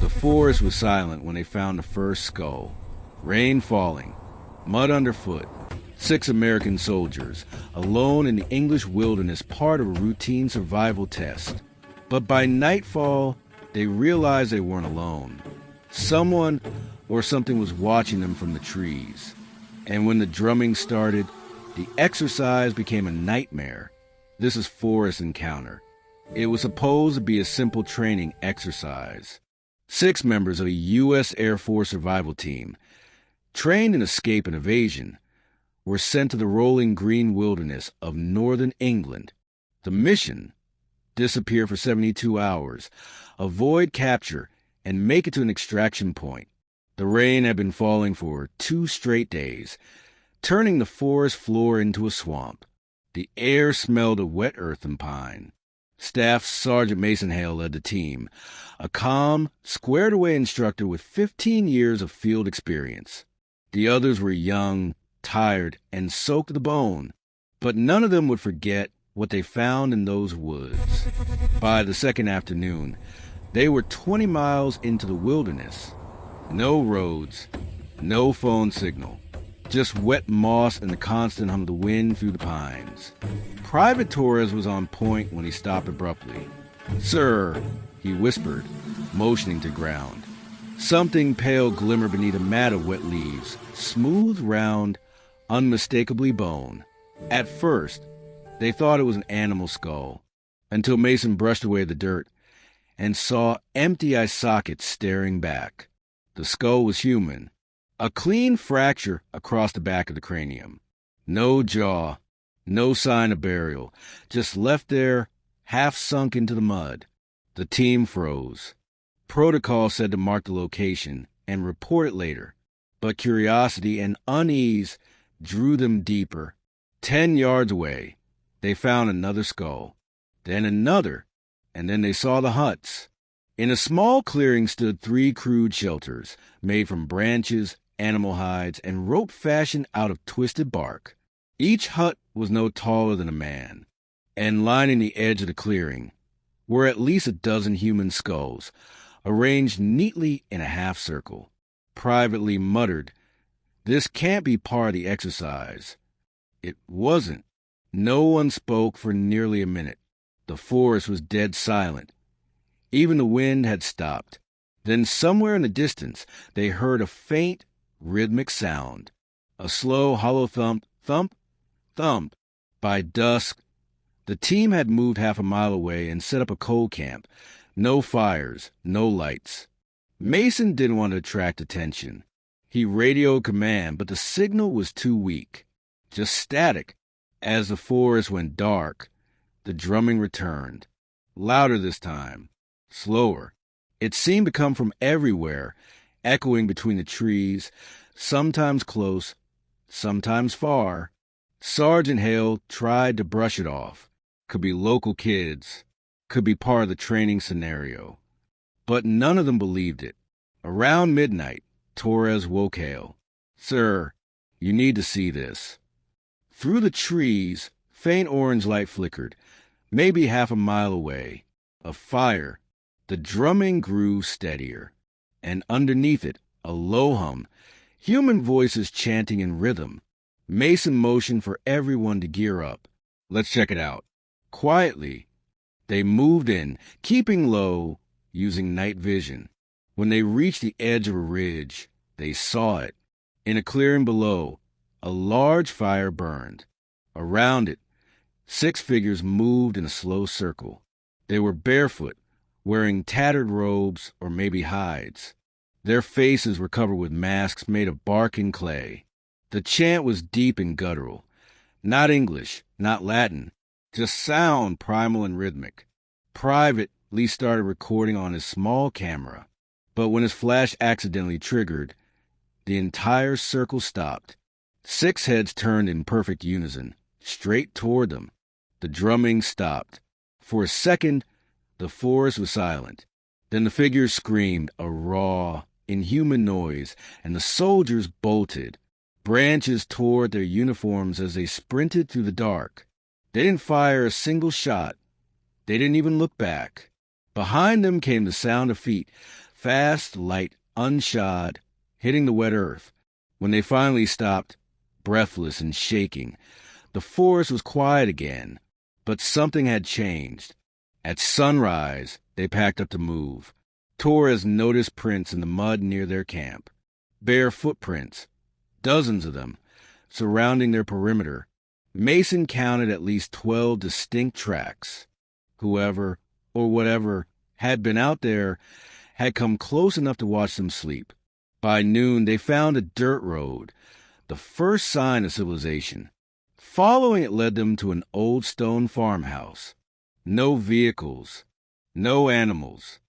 The forest was silent when they found the first skull. Rain falling, mud underfoot. 6 American soldiers, alone in the English wilderness, part of a routine survival test. But by nightfall, they realized they weren't alone. Someone or something was watching them from the trees. And when the drumming started, the exercise became a nightmare. This is Forest Encounter. It was supposed to be a simple training exercise. 6 members of a U.S. Air Force survival team, trained in escape and evasion, were sent to the rolling green wilderness of northern England. The mission: disappear for 72 hours, avoid capture, and make it to an extraction point. The rain had been falling for 2 straight days, turning the forest floor into a swamp. The air smelled of wet earth and pine. Staff Sergeant Mason Hale led the team, a calm, squared-away instructor with 15 years of field experience. The others were young, tired, and soaked to the bone, but none of them would forget what they found in those woods. By the second afternoon, they were 20 miles into the wilderness. No roads, no phone signal, just wet moss and the constant hum of the wind through the pines. Private Torres was on point when he stopped abruptly. "Sir," he whispered, motioning to ground. Something pale glimmered beneath a mat of wet leaves, smooth, round, unmistakably bone. At first, they thought it was an animal skull, until Mason brushed away the dirt and saw empty eye sockets staring back. The skull was human, a clean fracture across the back of the cranium. No jaw, no sign of burial, just left there, half sunk into the mud. The team froze. Protocol said to mark the location and report it later, but curiosity and unease drew them deeper. 10 yards away, they found another skull, then another, and then they saw the huts. In a small clearing stood 3 crude shelters, made from branches, animal hides, and rope fashioned out of twisted bark. Each hut was no taller than a man, and lining the edge of the clearing were at least a dozen human skulls, arranged neatly in a half circle. Privately muttered, "This can't be part of the exercise." It wasn't. No one spoke for nearly a minute. The forest was dead silent. Even the wind had stopped. Then somewhere in the distance, they heard a faint, rhythmic sound. A slow, hollow thump, thump, thump. By dusk, the team had moved half a mile away and set up a coal camp. No fires, no lights. Mason didn't want to attract attention. He radioed command, but the signal was too weak. Just static. As the forest went dark, the drumming returned. Louder this time. Slower. It seemed to come from everywhere, echoing between the trees, sometimes close, sometimes far. Sergeant Hale tried to brush it off. Could be local kids. Could be part of the training scenario. But none of them believed it. Around midnight, Torres woke Hale. "Sir, you need to see this." Through the trees, faint orange light flickered, maybe half a mile away. A fire. The drumming grew steadier, and underneath it, a low hum, human voices chanting in rhythm. Mason motioned for everyone to gear up. "Let's check it out." Quietly, they moved in, keeping low, using night vision. When they reached the edge of a ridge, they saw it. In a clearing below, a large fire burned. Around it, 6 figures moved in a slow circle. They were barefoot, wearing tattered robes or maybe hides. Their faces were covered with masks made of bark and clay. The chant was deep and guttural. Not English, not Latin, just sound, primal and rhythmic. Private Lee started recording on his small camera, but when his flash accidentally triggered, the entire circle stopped. 6 heads turned in perfect unison, straight toward them. The drumming stopped. For a second, the forest was silent. Then the figures screamed a raw, inhuman noise, and the soldiers bolted. Branches tore at their uniforms as they sprinted through the dark. They didn't fire a single shot. They didn't even look back. Behind them came the sound of feet, Fast, light, unshod, hitting the wet earth. When they finally stopped, breathless and shaking, the forest was quiet again, but something had changed. At sunrise, they packed up to move. Torres noticed prints in the mud near their camp. Bare footprints, dozens of them, surrounding their perimeter. Mason counted at least 12 distinct tracks. Whoever, or whatever, had been out there had come close enough to watch them sleep. By noon, they found a dirt road, the first sign of civilization. Following it led them to an old stone farmhouse. No vehicles, no animals,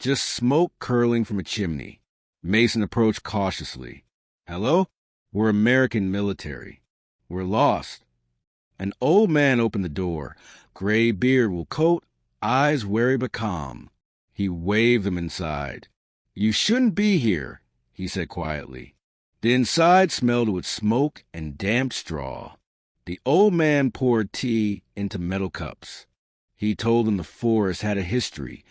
just smoke curling from a chimney. Mason approached cautiously. "Hello? We're American military. We're lost." An old man opened the door, gray beard will coat, eyes wary but calm. He waved them inside. "You shouldn't be here," he said quietly. The inside smelled with smoke and damp straw. The old man poured tea into metal cups. He told them the forest had a history,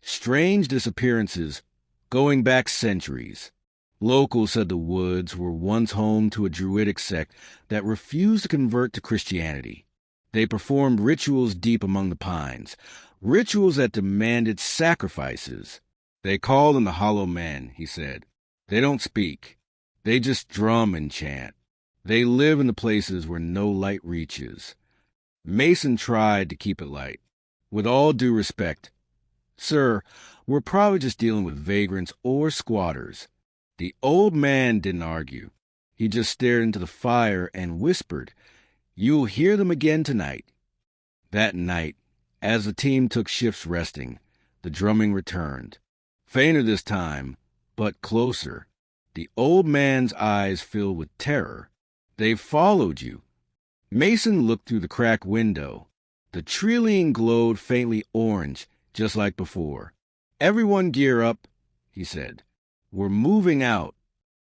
strange disappearances going back centuries. Locals said the woods were once home to a druidic sect that refused to convert to Christianity. They performed rituals deep among the pines, rituals that demanded sacrifices. "They call them the Hollow Men," he said. "They don't speak. They just drum and chant. They live in the places where no light reaches." Mason tried to keep it light. "With all due respect, sir, we're probably just dealing with vagrants or squatters." The old man didn't argue. He just stared into the fire and whispered, "You'll hear them again tonight." That night, as the team took shifts resting, the drumming returned. Fainter this time, but closer. The old man's eyes filled with terror. "They've followed you." Mason looked through the cracked window. The trillium glowed faintly orange, just like before. "Everyone gear up," he said. "We're moving out."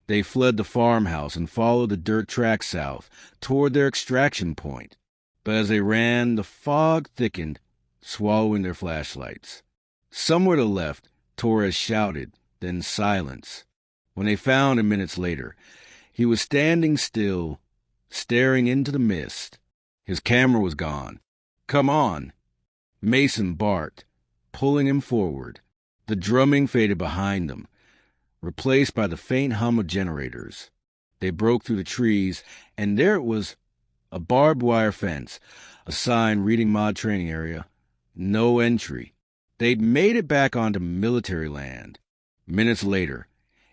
They fled the farmhouse and followed the dirt track south toward their extraction point. But as they ran, the fog thickened, swallowing their flashlights. Somewhere to the left, Torres shouted, then silence. When they found him minutes later, he was standing still, staring into the mist. His camera was gone. "Come on." Mason barked, pulling him forward. The drumming faded behind them, replaced by the faint hum of generators. They broke through the trees, and there it was, a barbed wire fence, a sign reading Mod Training Area, no entry. They'd made it back onto military land. Minutes later,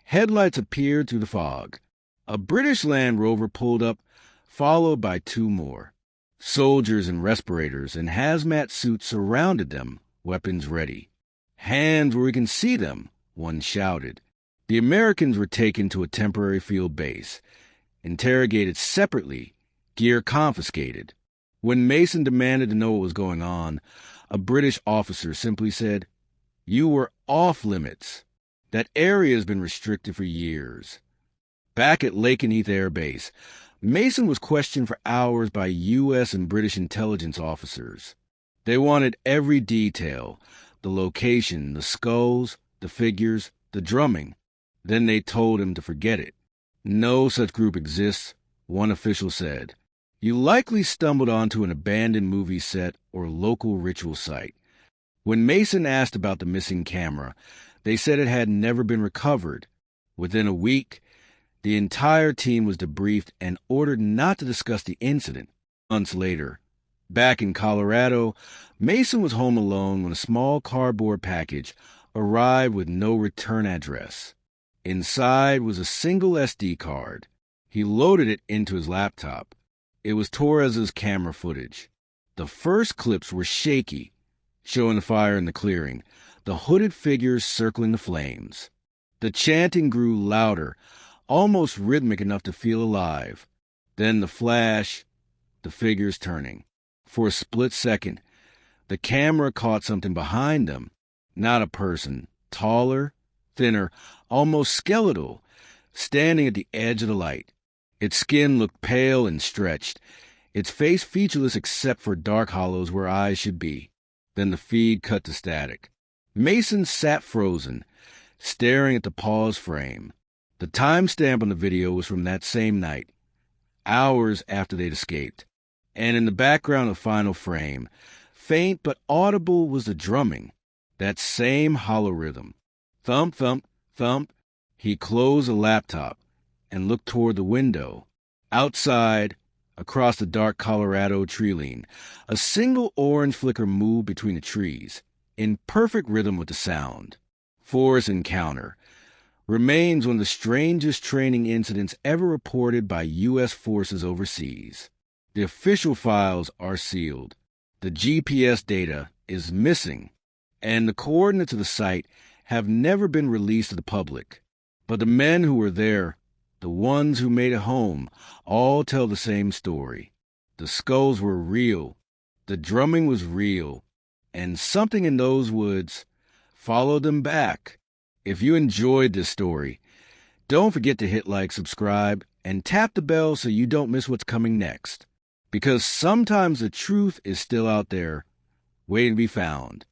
headlights appeared through the fog. A British Land Rover pulled up, followed by two more. Soldiers in respirators and hazmat suits surrounded them, weapons ready. "Hands where we can see them," one shouted. The Americans were taken to a temporary field base, interrogated separately, gear confiscated. When Mason demanded to know what was going on, a British officer simply said, "You were off limits. That area has been restricted for years." Back at Lakenheath Air Base, Mason was questioned for hours by U.S. and British intelligence officers. They wanted every detail, the location, the skulls, the figures, the drumming. Then they told him to forget it. "No such group exists," one official said. "You likely stumbled onto an abandoned movie set or local ritual site." When Mason asked about the missing camera, they said it had never been recovered. Within a week, the entire team was debriefed and ordered not to discuss the incident. Months later, back in Colorado, Mason was home alone when a small cardboard package arrived with no return address. Inside was a single SD card. He loaded it into his laptop. It was Torres's camera footage. The first clips were shaky, showing the fire in the clearing, the hooded figures circling the flames. The chanting grew louder, almost rhythmic enough to feel alive. Then the flash, the figures turning. For a split second, the camera caught something behind them. Not a person, taller, thinner, almost skeletal, standing at the edge of the light. Its skin looked pale and stretched, its face featureless except for dark hollows where eyes should be. Then the feed cut to static. Mason sat frozen, staring at the pause frame. The timestamp on the video was from that same night, hours after they'd escaped. And in the background of the final frame, faint but audible, was the drumming. That same hollow rhythm. Thump, thump, thump. He closed the laptop and looked toward the window. Outside, across the dark Colorado tree-line, a single orange flicker moved between the trees, in perfect rhythm with the sound. Forest encounter remains one of the strangest training incidents ever reported by U.S. forces overseas. The official files are sealed. The GPS data is missing, and the coordinates of the site have never been released to the public. But the men who were there, the ones who made it home, all tell the same story. The skulls were real, the drumming was real, and something in those woods followed them back. If you enjoyed this story, don't forget to hit like, subscribe, and tap the bell so you don't miss what's coming next. Because sometimes the truth is still out there, waiting to be found.